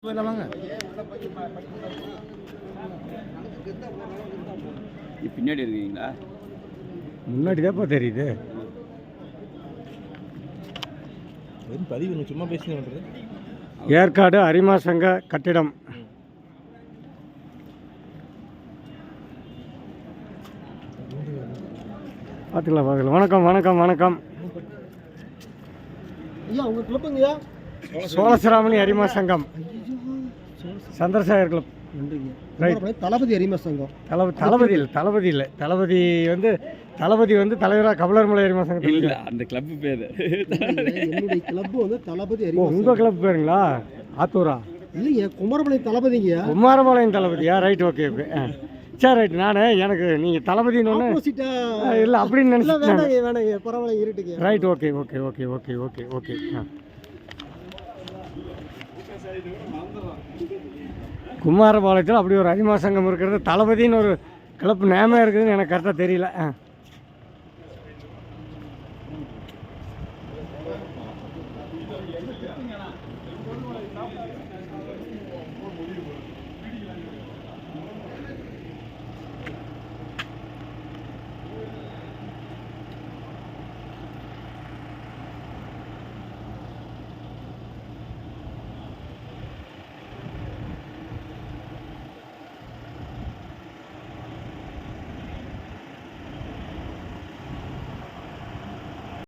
வாங்க பின்னாடி இருக்கீங்களா? முன்னாடி தான்ப்பா தெரியுது. பதிவு சும்மா பேசி ஏற்காடு அரிமா சங்க கட்டிடம். பார்த்துக்கலாம் பார்க்கலாம். வணக்கம் வணக்கம் வணக்கம். ஐயா உங்கள் கிளப்புங்கய்யா சோழசிராமணி அரிமா சங்கம், சந்திரசேகர் கிளப். தளபதி அரிமா சங்கம். தளபதி இல்லை தளபதி வந்து தலைவராக கபிலர்மலை அரிமா சங்கம் இல்லை, அந்த கிளப் பேர். என்னுடைய கிளப் வந்து தளபதி அரிமா. உங்கள் கிளப் பேருங்களா? ஆத்தூரா? இல்லைங்க, குமாரபாளையம் தளபதிங்க. குமாரபாளையம் தளபதியா? Right, okay okay. சரி ரைட். எனக்கு நீங்கள் தளபதின்னு இல்லை அப்படின்னு நினச்சேன். வேணாங்க, பரவாயில்ல, இருட்டுங்க. Right, okay okay okay okay okay okay. குமாரபாளையத்தில் அப்படி ஒரு அரிமா சங்கம் இருக்கிறது, தளபதின்னு ஒரு கிளப் நேமே இருக்குதுன்னு எனக்கு கரெக்டாக தெரியல.